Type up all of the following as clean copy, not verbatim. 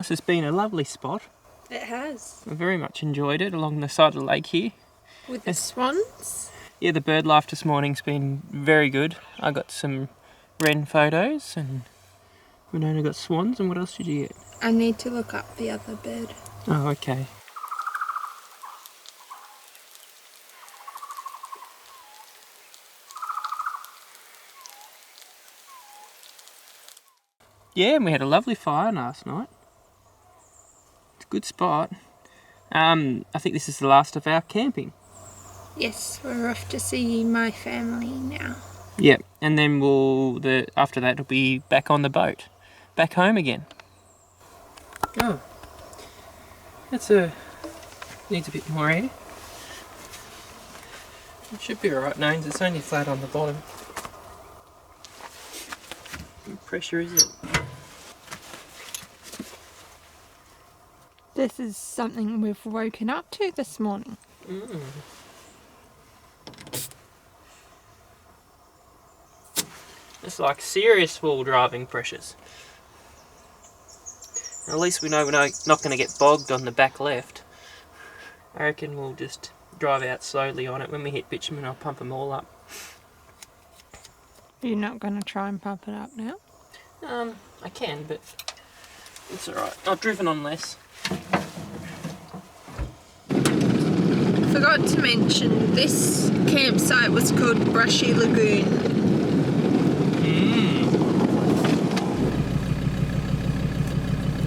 This has been a lovely spot. It has. I very much enjoyed it along the side of the lake here. With the swans? Yeah, the bird life this morning's been very good. I got some wren photos and Winona got swans. And what else did you get? I need to look up the other bird. Oh, okay. Yeah, and we had a lovely fire last night. It's a good spot. I think this is the last of our camping. Yes, we're off to see my family now. Yeah, and then after that it'll be back on the boat, back home again. Oh, needs a bit more air. It should be alright, Names. It's only flat on the bottom. What pressure is it? This is something we've woken up to this morning. It's like serious wheel driving pressures. At least we know we're not going to get bogged on the back left. I reckon we'll just drive out slowly on it. When we hit bitumen, I'll pump them all up. You're not going to try and pump it up now? I can, but it's alright. I've driven on less. Forgot to mention, this campsite was called Brushy Lagoon.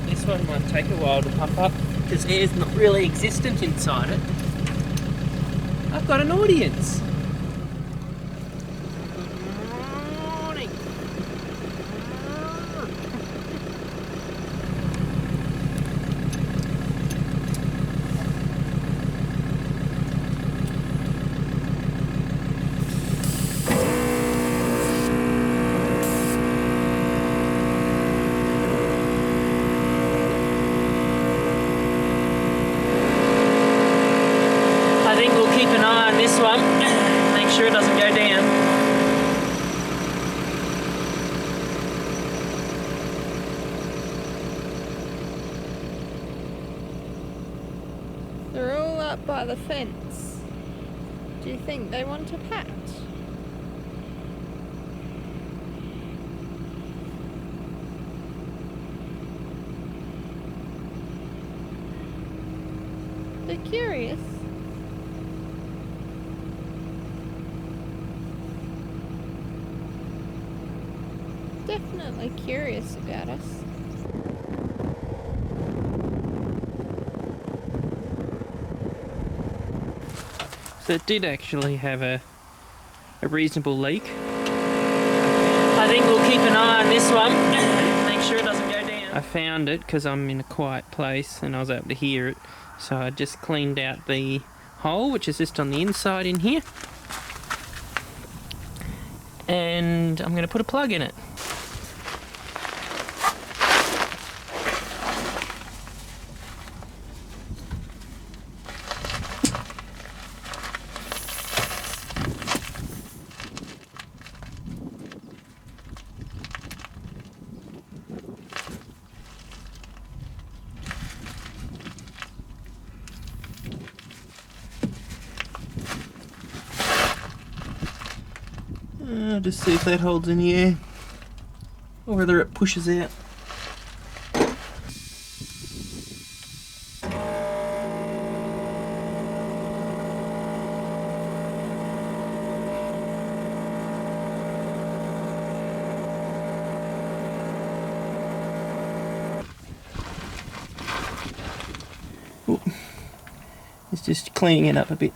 This one might take a while to pump up because air's not really existent inside it. I've got an audience. Good morning. I think we'll keep an eye on this one, make sure it doesn't go down. They're all up by the fence. Do you think they want to patch? They're curious. Definitely curious about us. So it did actually have a reasonable leak. I think we'll keep an eye on this one, make sure it doesn't go down. I found it because I'm in a quiet place and I was able to hear it. So I just cleaned out the hole, which is just on the inside in here. And I'm going to put a plug in it. Just see if that holds any air or whether it pushes out. Ooh. It's just cleaning it up a bit.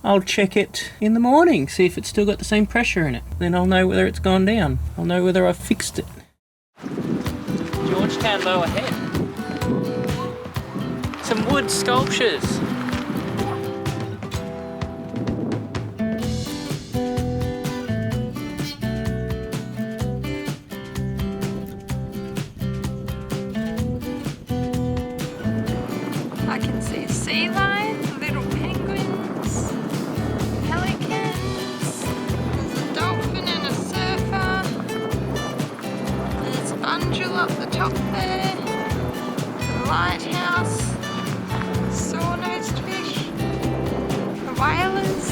I'll check it in the morning, see if it's still got the same pressure in it. Then I'll know whether it's gone down. I'll know whether I've fixed it. Georgetown Lower Head. Some wood sculptures. I can see sea lions, little penguins, pelicans, there's a dolphin and a surfer, there's a bundle up the top there. lighthouse, saw-nosed fish, the whalers.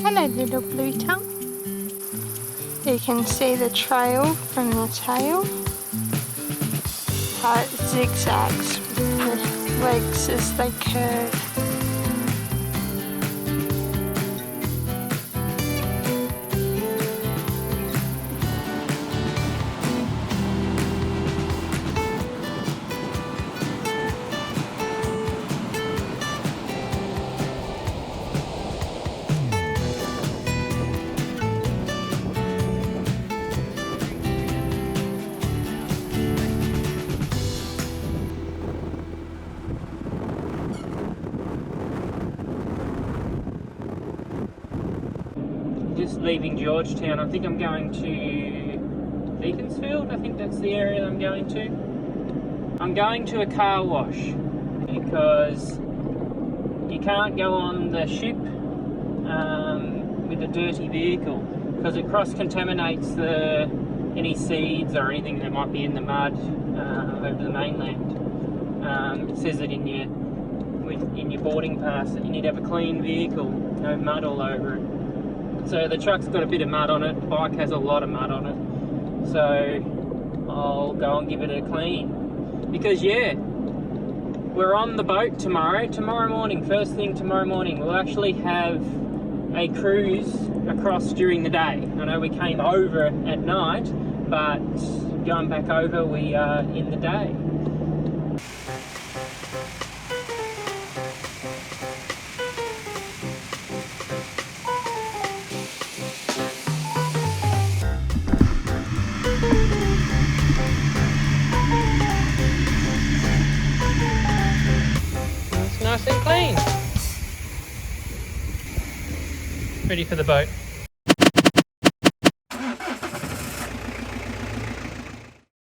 Hello, little blue tongue. You can see the trail from the tail. How it zigzags with the legs as they curve. Just leaving Georgetown. I think I'm going to Beaconsfield. I think that's the area I'm going to. I'm going to a car wash because you can't go on the ship with a dirty vehicle because it cross-contaminates any seeds or anything that might be in the mud over the mainland. It says it in your boarding pass that you need to have a clean vehicle, no mud all over it. So the truck's got a bit of mud on it, the bike has a lot of mud on it. So I'll go and give it a clean. Because yeah, we're on the boat tomorrow morning, first thing tomorrow morning. We'll actually have a cruise across during the day. I know we came over at night, but going back over we are in the day. Nice and clean. Ready for the boat.